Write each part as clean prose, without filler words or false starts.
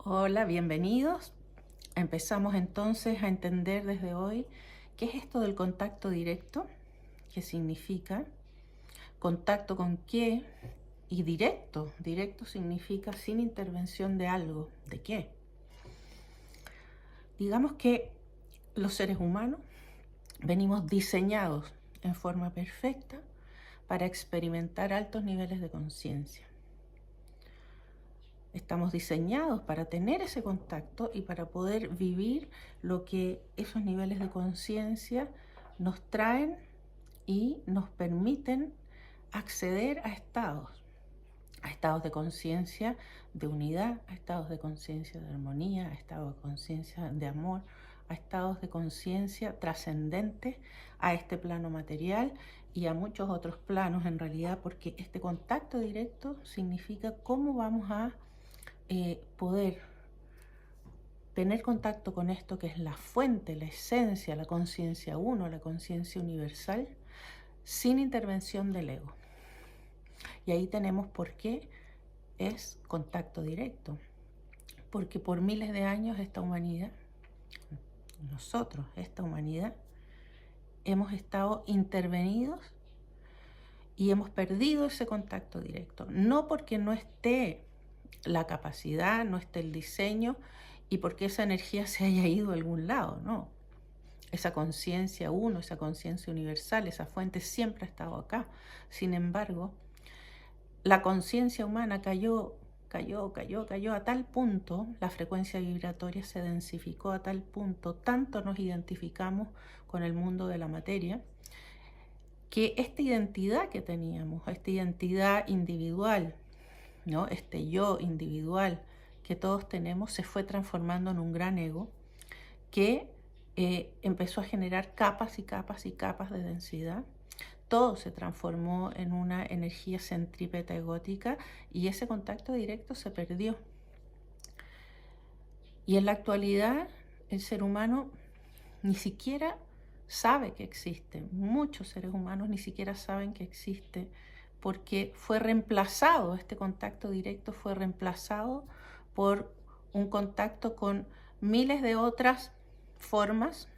Hola, bienvenidos. Empezamos entonces a entender desde hoy qué es esto del contacto directo, qué significa, contacto con qué y directo. Directo significa sin intervención de algo. ¿De qué? Digamos que los seres humanos venimos diseñados en forma perfecta para experimentar altos niveles de conciencia. Estamos diseñados para tener ese contacto y para poder vivir lo que esos niveles de conciencia nos traen y nos permiten acceder a estados de conciencia de unidad, a estados de conciencia de armonía, a estados de conciencia de amor, a estados de conciencia trascendentes a este plano material y a muchos otros planos en realidad, porque este contacto directo significa cómo vamos a poder tener contacto con esto que es la fuente, la esencia, la conciencia uno, la conciencia universal, sin intervención del ego. Y ahí tenemos por qué es contacto directo. Porque por miles de años esta humanidad, nosotros, esta humanidad, hemos estado intervenidos y hemos perdido ese contacto directo. No porque no esté la capacidad, no esté el diseño y porque esa energía se haya ido a algún lado, no. Esa conciencia uno, esa conciencia universal, esa fuente siempre ha estado acá. Sin embargo, la conciencia humana cayó a tal punto, la frecuencia vibratoria se densificó a tal punto, tanto nos identificamos con el mundo de la materia, que esta identidad que teníamos, esta identidad individual, ¿no? Este yo individual que todos tenemos, se fue transformando en un gran ego que empezó a generar capas y capas y capas de densidad. Todo se transformó en una energía centrípeta egótica y ese contacto directo se perdió. Y en la actualidad el ser humano ni siquiera sabe que existe. Muchos seres humanos ni siquiera saben que existe porque fue reemplazado, este contacto directo fue reemplazado por un contacto con miles de otras formas,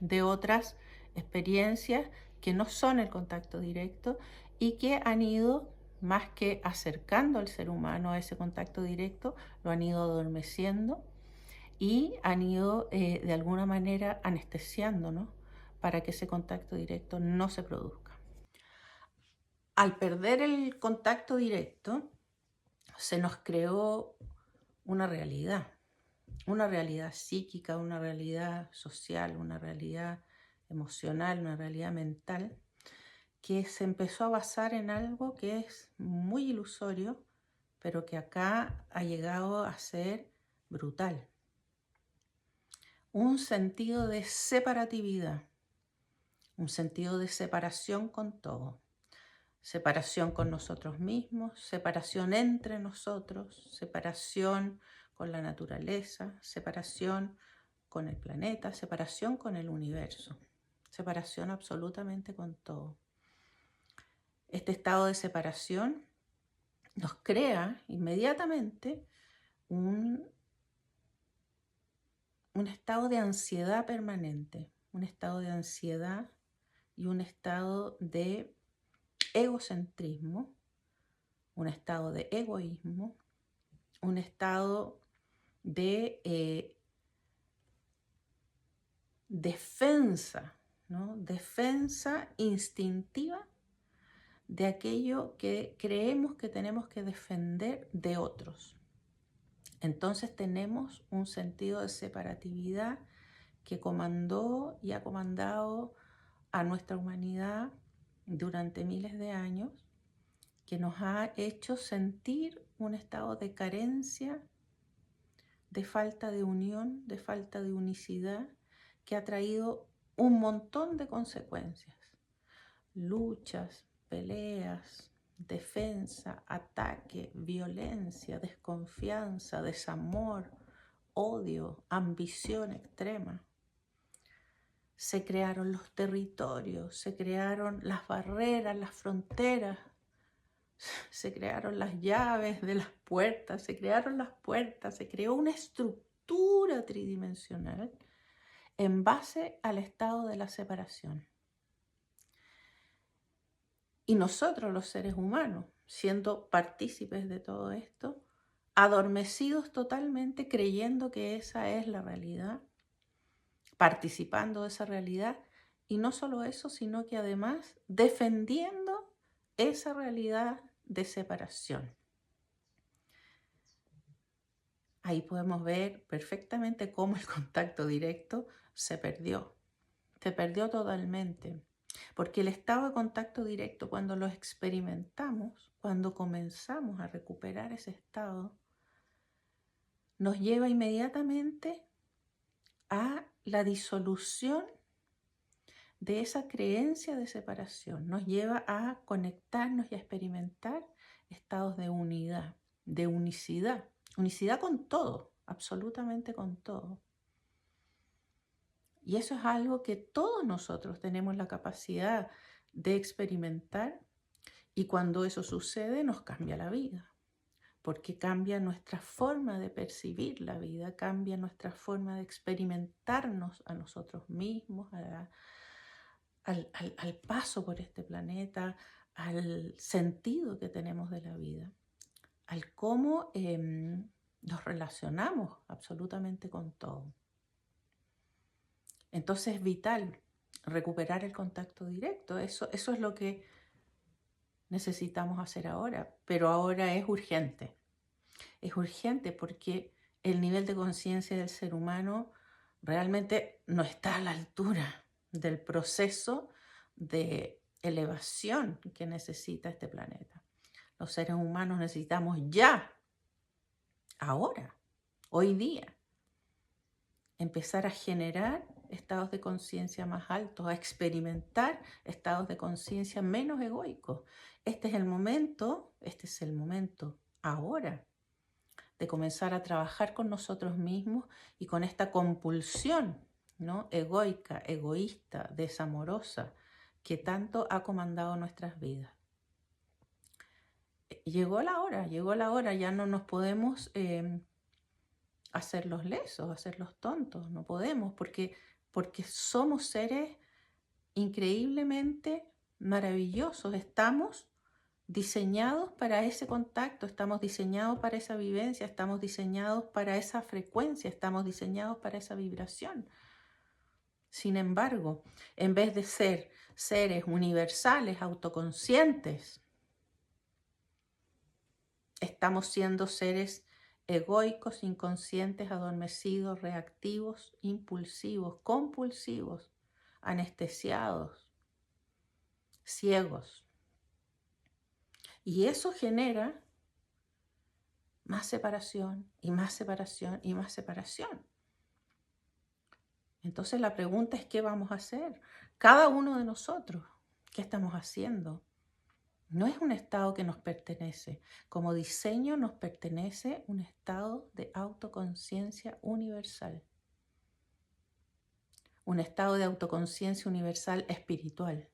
de otras experiencias que no son el contacto directo y que han ido, más que acercando al ser humano a ese contacto directo, lo han ido adormeciendo y han ido de alguna manera anestesiándonos para que ese contacto directo no se produzca. Al perder el contacto directo, se nos creó una realidad psíquica, una realidad social, una realidad emocional, una realidad mental, que se empezó a basar en algo que es muy ilusorio, pero que acá ha llegado a ser brutal. Un sentido de separatividad, un sentido de separación con todo. Separación con nosotros mismos, separación entre nosotros, separación con la naturaleza, separación con el planeta, separación con el universo, separación absolutamente con todo. Este estado de separación nos crea inmediatamente un estado de ansiedad permanente, un estado de ansiedad y un estado de egocentrismo, un estado de egoísmo, un estado de defensa, ¿no? Defensa instintiva de aquello que creemos que tenemos que defender de otros. Entonces tenemos un sentido de separatividad que comandó y ha comandado a nuestra humanidad durante miles de años, que nos ha hecho sentir un estado de carencia, de falta de unión, de falta de unicidad, que ha traído un montón de consecuencias. Luchas, peleas, defensa, ataque, violencia, desconfianza, desamor, odio, ambición extrema. Se crearon los territorios, se crearon las barreras, las fronteras se crearon las llaves de las puertas, se crearon las puertas, se creó una estructura tridimensional en base al estado de la separación. Y nosotros, los seres humanos, siendo partícipes de todo esto, adormecidos totalmente, creyendo que esa es la realidad, participando de esa realidad, y no solo eso, sino que además defendiendo esa realidad de separación. Ahí podemos ver perfectamente cómo el contacto directo se perdió totalmente. Porque el estado de contacto directo, cuando lo experimentamos, cuando comenzamos a recuperar ese estado, nos lleva inmediatamente a la disolución de esa creencia de separación. Nos lleva a conectarnos y a experimentar estados de unidad, de unicidad. Unicidad con todo, absolutamente con todo. Y eso es algo que todos nosotros tenemos la capacidad de experimentar, y cuando eso sucede nos cambia la vida, porque cambia nuestra forma de percibir la vida, cambia nuestra forma de experimentarnos a nosotros mismos, al paso por este planeta, al sentido que tenemos de la vida, al cómo nos relacionamos absolutamente con todo. Entonces es vital recuperar el contacto directo. Eso es lo que necesitamos hacer ahora, pero ahora es urgente. Es urgente porque el nivel de conciencia del ser humano realmente no está a la altura del proceso de elevación que necesita este planeta. Los seres humanos necesitamos ya, ahora, hoy día, empezar a generar estados de conciencia más altos, a experimentar estados de conciencia menos egoicos. Este es el momento ahora de comenzar a trabajar con nosotros mismos y con esta compulsión, ¿no?, egoica, egoísta, desamorosa, que tanto ha comandado nuestras vidas. Llegó la hora, ya no nos podemos hacer los lesos, hacer los tontos, no podemos, porque somos seres increíblemente maravillosos, estamos diseñados para ese contacto, estamos diseñados para esa vivencia, estamos diseñados para esa frecuencia, estamos diseñados para esa vibración. Sin embargo, en vez de ser seres universales, autoconscientes, estamos siendo seres egoicos, inconscientes, adormecidos, reactivos, impulsivos, compulsivos, anestesiados, ciegos. Y eso genera más separación y más separación y más separación. Entonces la pregunta es, ¿qué vamos a hacer? Cada uno de nosotros, ¿qué estamos haciendo? No es un estado que nos pertenece. Como diseño nos pertenece un estado de autoconciencia universal. Un estado de autoconciencia universal espiritual.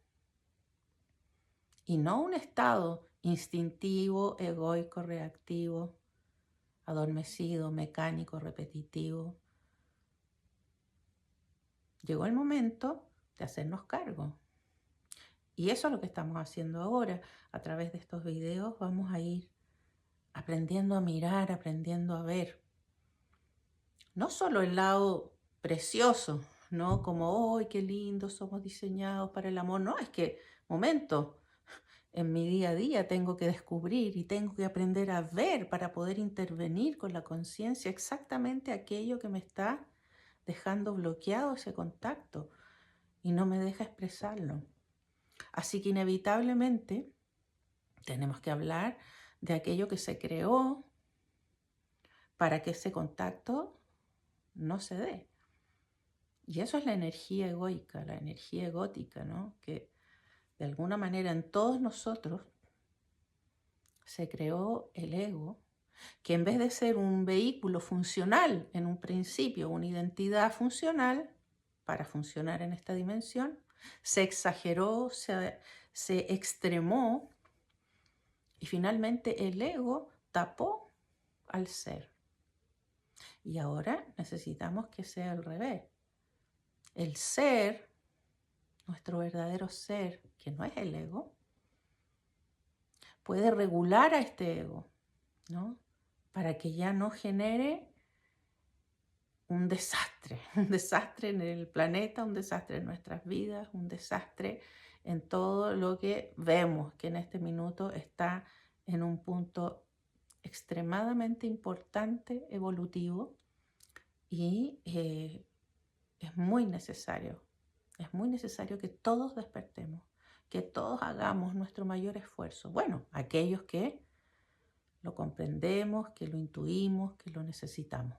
Y no un estado instintivo, egoico, reactivo, adormecido, mecánico, repetitivo. Llegó el momento de hacernos cargo. Y eso es lo que estamos haciendo ahora. A través de estos videos vamos a ir aprendiendo a mirar, aprendiendo a ver. No solo el lado precioso, ¿no? Como, ¡ay, qué lindo! Somos diseñados para el amor. No, es que, momento, en mi día a día tengo que descubrir y tengo que aprender a ver para poder intervenir con la conciencia exactamente aquello que me está dejando bloqueado ese contacto y no me deja expresarlo. Así que inevitablemente tenemos que hablar de aquello que se creó para que ese contacto no se dé. Y eso es la energía egoica, la energía egótica, ¿no? Que de alguna manera en todos nosotros se creó el ego, que en vez de ser un vehículo funcional en un principio, una identidad funcional para funcionar en esta dimensión, se exageró, se extremó Y finalmente el ego tapó al ser. Y ahora necesitamos que sea al revés. El ser, nuestro verdadero ser, que no es el ego, puede regular a este ego, ¿no? Para que ya no genere un desastre en el planeta, un desastre en nuestras vidas, un desastre en todo lo que vemos que en este minuto está en un punto extremadamente importante, evolutivo, y es muy necesario que todos despertemos, que todos hagamos nuestro mayor esfuerzo. Bueno, aquellos que lo comprendemos, que lo intuimos, que lo necesitamos.